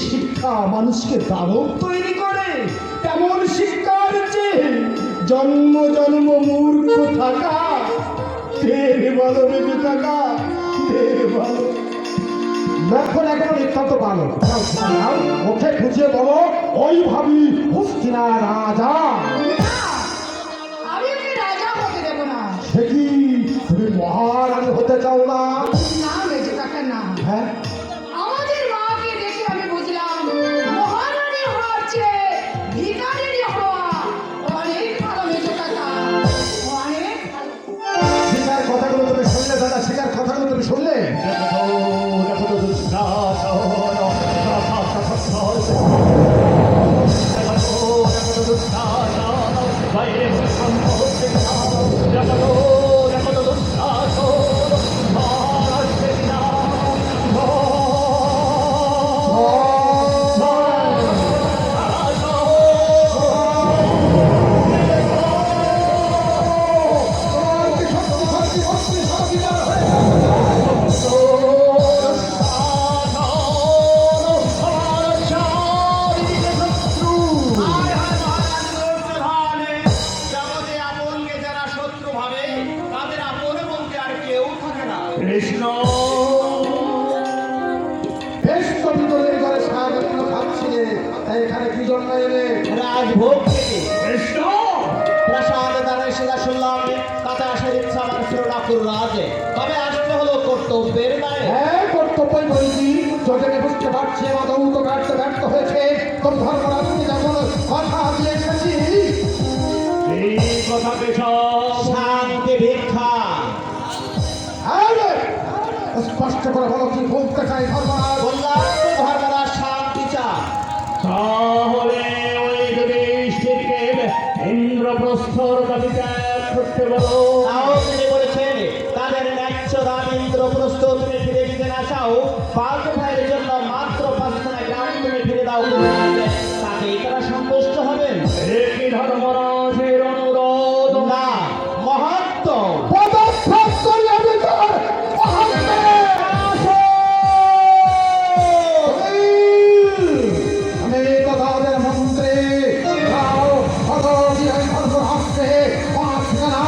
শিক্ষা মানুষকে দানব তৈরি করে, তেমন শিক্ষার চেয়ে জন্ম জন্ম মূর্খ থাকা ঢের ভালো। বেঁচে থাকা ঢের ভালো। এখন এখন নিতান্ত ভালো। ওকে খুঁজে বলো ওই ভাবি হস্তিনা রাজা। আমি ওকে রাজা হতে দেব না। সে কি তুমি মহারানী হতে চাও না? না বেঁচে কাকা না। হ্যাঁ, আমাদের মাকে দেখে আমি বুঝলাম মহারানী হওয়ার চেয়ে ভিখারিনী হওয়া অনেক ভালো। বেঁচে কাকা অনেক ভালো। শিকার কথাগুলো তুমি শুনলে দাদা? শিকার কথাগুলো তুমি শুনলে? কৃষ্ণ বেশ তো ভিতরের ঘরে স্বাগত খাচ্ছিলে, তাই এখানে কি জন্য এলে? রাজভোগ থেকে কৃষ্ণ প্রাসাদে দ্বারা সেটা শুনলাম তাতে আসার ইচ্ছা আমার ছিল ঠাকুর রাজে, তবে আসতে হলো কর্তব্যের দায়ে। হ্যাঁ, কর্তব্যই বলছি। যোজনে বুঝতে পারছি আদৌ তো ব্যর্থ হয়েছে। তোর ধর্মরাজকে যখন কথা দিয়ে এসেছি, এই কথা পেশাব শান্তি ভিক্ষা আরে, স্পষ্ট করে বলো কি বলতে চাই ধর্মরাজ? বললাম তো ধর্মরাজ শান্তি চা। তাহলে ওই যুধিষ্ঠিরকে ইন্দ্রপ্রস্থর দাবি ত্যাগ করতে বলো। তাও তিনি বলেছেন তাদের ন্যায্য দাম ইন্দ্রপ্রস্থ তুমি ফিরে দিতে না চাও, পাঁচ ভাইয়ের জন্য মাত্র 5খানা গ্রাম তুমি ফিরে দাও, তাতেই তারা সন্তুষ্ট হবেন। একই ধর্মরাজের অনুরোধ না মহাত্ম পদত্যাগ করি আমি তোর মহাত্মে। আমি দাদাদের মন্ত্রী, যাও ভগবতী এই ধর্মরাজকে 5খানা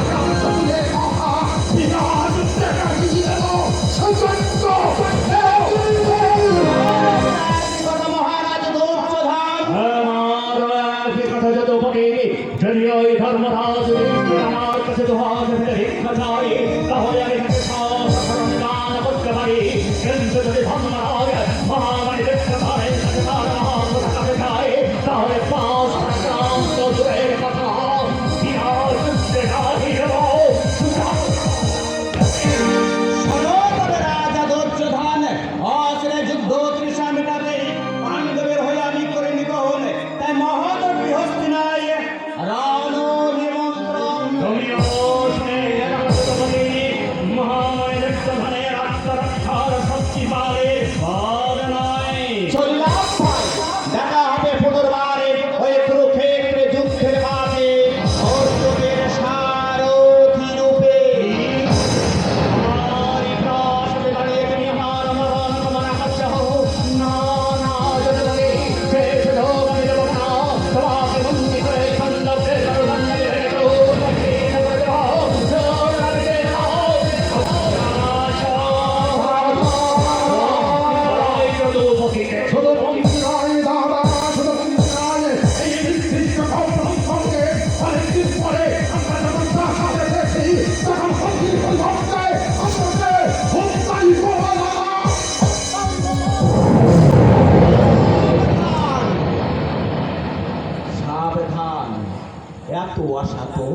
গ্রাম দিয়ে কথা বিরাট টাকা দিয়ে দেবো। সচেষ্ট মহারাজ দুর্যোধন আমার একই কথা যত বলে, যদি ওই ধর্মরাজ আমার কাছে দুহাত ফেলে ভিক্ষা চাই, তাহলে আমি তাকে সব দান করতে পারি। কিন্তু যদি ধর্মরাজ মহামারী দেখতে পারে তার মহাত্মা কাছে যায়, তাহলে 5 গ্রাম তো দূরের কথা বিরাট টাকা দিয়ে দেবো। শোনো তবে রাজা দুর্যোধন, অস্ত্রে যুদ্ধ তৃষা মেটাবে পাণ্ডবের হয়ে আমি করে নিব হলে, তাই মহৎ বৃহস্পতিনায় রাণ নিমন্ত্রণ। তুমিও শুনে জগৎপতি মহামারী দেখতে মানে আত্মরক্ষার শক্তি পারে পার নয়। চললাম ভাই, দেখা হবে পুনর্বারে ওই কুরুক্ষেত্রে যুদ্ধের মাঠে অর্জুনের সারথি রূপে। আমার প্রাসাদে দাঁড়িয়ে তুমি আমার মরণ কামনা করছো। না না যদি শেষ লোক আমি দেব না, তোমাকে বন্দি করে খণ্ডকে দণ্ডে রেখো, দক্ষিণ করে দাও, জোর দিয়ে দাও। শুধু বন্ধু নয় দাদা, শুধু বন্ধু নয়, এই নির্দিষ্ট সঙ্গে অনেকদিন পরে আমরা যখন প্রাসাদে এসেছি, তখন সঙ্গীর পরিবর্তে আমাকে হত্যাই করা দাদা। সাবধান, এত আশা তো